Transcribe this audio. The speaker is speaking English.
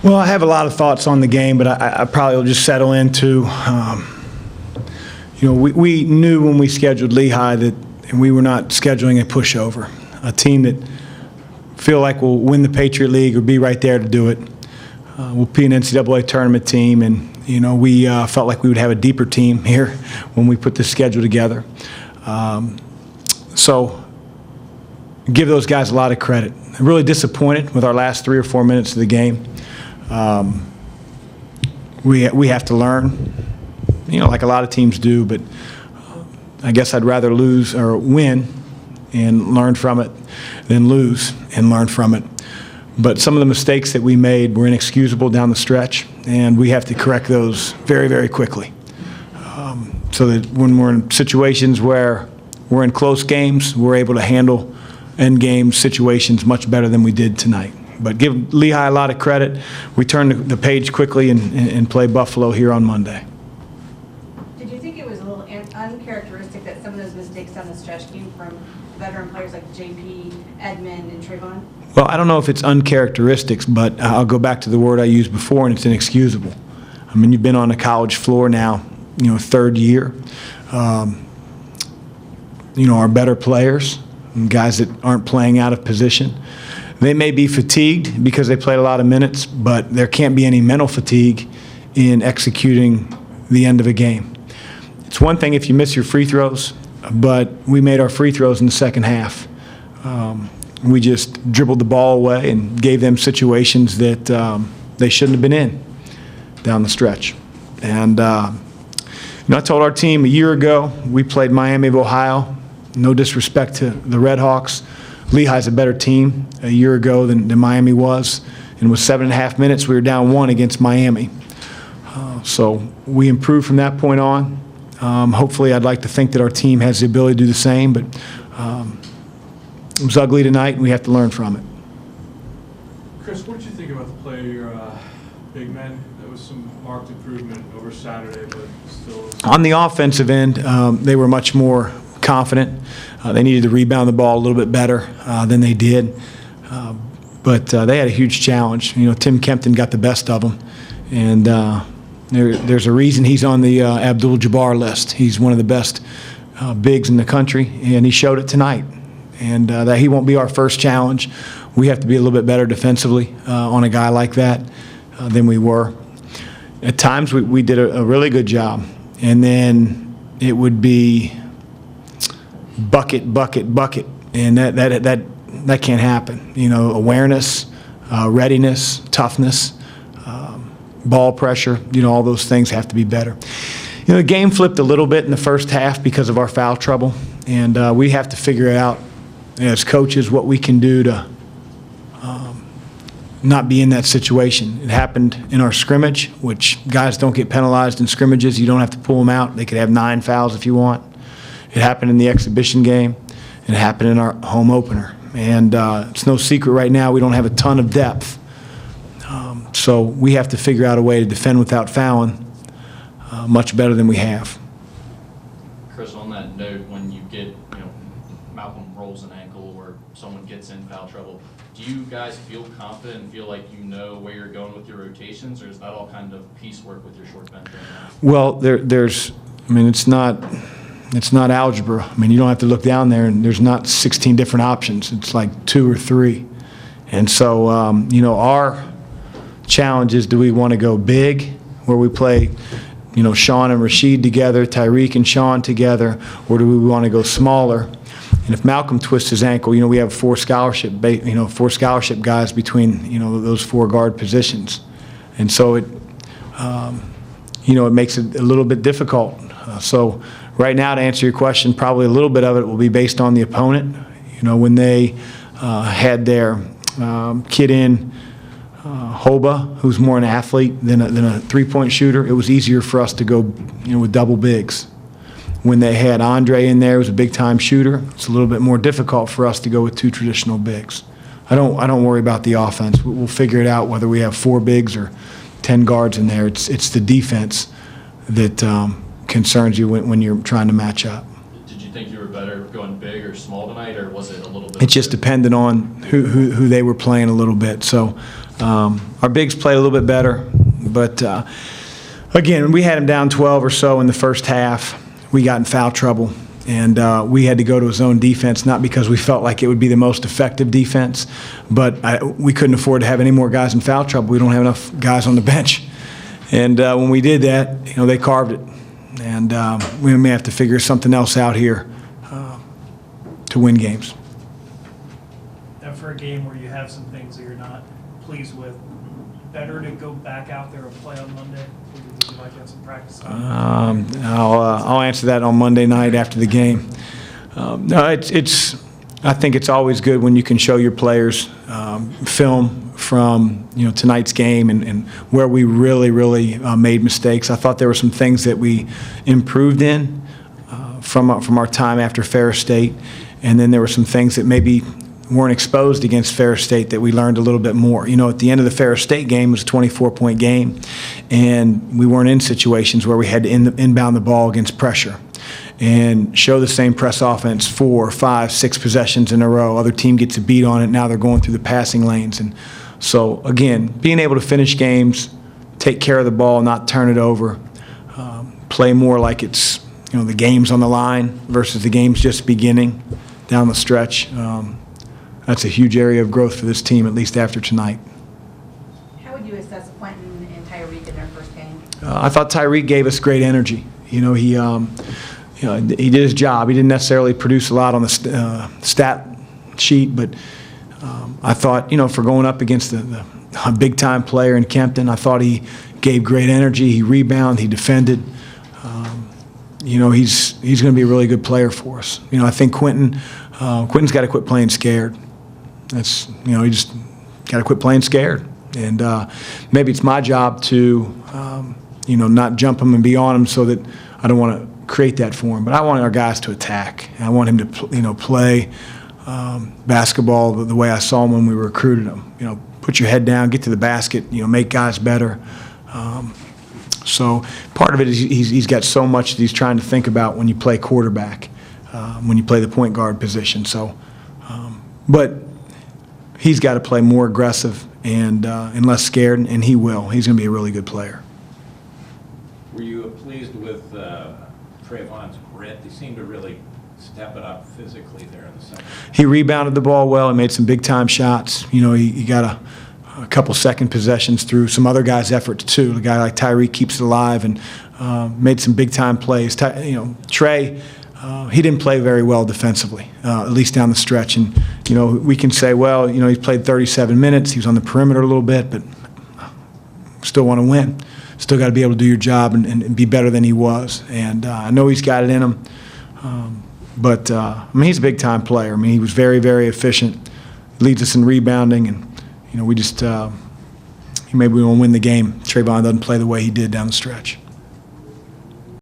Well, I have a lot of thoughts on the game, but I probably will just settle into, we knew when we scheduled Lehigh that we were not scheduling a pushover, a team that feel like will win the Patriot League or be right there to do it. We'll be an NCAA tournament team, and we felt like we would have a deeper team here when we put this schedule together. So give those guys a lot of credit. I'm really disappointed with our last 3 or 4 minutes of the game. We have to learn, like a lot of teams do, but I guess I'd rather lose or win and learn from it than lose and learn from it. But some of the mistakes that we made were inexcusable down the stretch, and we have to correct those very, very quickly. So that when we're in situations where we're in close games, we're able to handle end-game situations much better than we did tonight. But give Lehigh a lot of credit. We turn the page quickly and play Buffalo here on Monday. Did you think it was a little uncharacteristic that some of those mistakes down the stretch came from veteran players like JP, Edmond, and Trayvon? Well, I don't know if it's uncharacteristics, but I'll go back to the word I used before, and it's inexcusable. I mean, you've been on the college floor now, third year. Our better players, and guys that aren't playing out of position, they may be fatigued because they played a lot of minutes, but there can't be any mental fatigue in executing the end of a game. It's one thing if you miss your free throws, but we made our free throws in the second half. We just dribbled the ball away and gave them situations that they shouldn't have been in down the stretch. And I told our team a year ago, we played Miami of Ohio. No disrespect to the Red Hawks. Lehigh's a better team a year ago than Miami was. And with 7.5 minutes, we were down 1 against Miami. So we improved from that point on. Hopefully, I'd like to think that our team has the ability to do the same, but it was ugly tonight, and we have to learn from it. Chris, what did you think about the play of your big men? There was some marked improvement over Saturday, but still. On the offensive end, they were much more confident. They needed to rebound the ball a little bit better than they did. But they had a huge challenge. Tim Kempton got the best of them. And there's a reason he's on the Abdul-Jabbar list. He's one of the best bigs in the country, and he showed it tonight. And that he won't be our first challenge. We have to be a little bit better defensively on a guy like that than we were. At times we did a really good job. And then it would be bucket, bucket, bucket. And that can't happen. Awareness, readiness, toughness, ball pressure, all those things have to be better. The game flipped a little bit in the first half because of our foul trouble, and we have to figure out as coaches what we can do to not be in that situation. It happened in our scrimmage, which guys don't get penalized in scrimmages. You don't have to pull them out. They could have 9 fouls if you want. It happened in the exhibition game. It happened in our home opener. And it's no secret right now we don't have a ton of depth. So we have to figure out a way to defend without fouling much better than we have. Chris, on that note, when you get, Malcolm rolls an ankle or someone gets in foul trouble, do you guys feel confident and feel like you know where you're going with your rotations, or is that all kind of piecework with your short bench right now? Well, it's not algebra. You don't have to look down there, and there's not 16 different options. It's like 2 or 3. And so, our challenge is, do we want to go big, where we play, Sean and Rashid together, Tyreek and Sean together, or do we want to go smaller? And if Malcolm twists his ankle, we have 4 scholarship guys between, those 4 guard positions. And so it makes it a little bit difficult. So right now, to answer your question, probably a little bit of it will be based on the opponent. When they had their kid in Hoba, who's more an athlete than a three-point shooter, it was easier for us to go with double bigs. When they had Andre in there, who was a big-time shooter, it's a little bit more difficult for us to go with 2 traditional bigs. I don't worry about the offense. We'll figure it out whether we have 4 bigs or 10 guards in there. It's the defense that concerns you when you're trying to match up. Did you think you were better going big or small tonight, or was it a little bit? It just depended on who they were playing a little bit. So Our bigs played a little bit better, but again, we had him down 12 or so in the first half. We got in foul trouble, and we had to go to a zone defense, not because we felt like it would be the most effective defense, but we couldn't afford to have any more guys in foul trouble. We don't have enough guys on the bench. And when we did that, they carved it. And we may have to figure something else out here to win games. And for a game where you have some things that you're not pleased with, better to go back out there and play on Monday? Would you like to have some practice? I'll answer that on Monday night after the game. No, I think it's always good when you can show your players film from tonight's game and where we really made mistakes. I thought there were some things that we improved in from our time after Ferris State, and then there were some things that maybe weren't exposed against Ferris State that we learned a little bit more. At the end of the Ferris State game, it was a 24-point game, and we weren't in situations where we had to inbound the ball against pressure and show the same press offense 4, 5, 6 possessions in a row. Other team gets a beat on it. Now they're going through the passing lanes. And so, again, being able to finish games, take care of the ball, not turn it over, play more like it's the game's on the line versus the game's just beginning down the stretch. That's a huge area of growth for this team, at least after tonight. How would you assess Quentin and Tyreek in their first game? I thought Tyreek gave us great energy. He did his job. He didn't necessarily produce a lot on the stat sheet, but I thought, for going up against a big-time player in Kempton, I thought he gave great energy. He rebounded. He defended. He's going to be a really good player for us. I think Quentin's got to quit playing scared. That's he just got to quit playing scared. And maybe it's my job to not jump him and be on him, so that I don't want to create that for him. But I want our guys to attack. I want him to play basketball the way I saw him when we recruited him. Put your head down, get to the basket, make guys better. So part of it is he's got so much that he's trying to think about when you play quarterback, when you play the point guard position. So, but he's got to play more aggressive and less scared, and he will. He's going to be a really good player. Were you pleased with Trayvon's grit? He seemed to really step it up physically there in the second. He rebounded the ball well. He made some big-time shots. He got a couple second possessions through some other guys' efforts too. A guy like Tyreek keeps it alive and made some big-time plays. Trey, he didn't play very well defensively, at least down the stretch. And we can say, well, he's played 37 minutes. He was on the perimeter a little bit, but still want to win. Still got to be able to do your job and be better than he was. And I know he's got it in him. But he's a big-time player. He was very, very efficient. Leads us in rebounding, and we just maybe we won't win the game. Trayvon doesn't play the way he did down the stretch.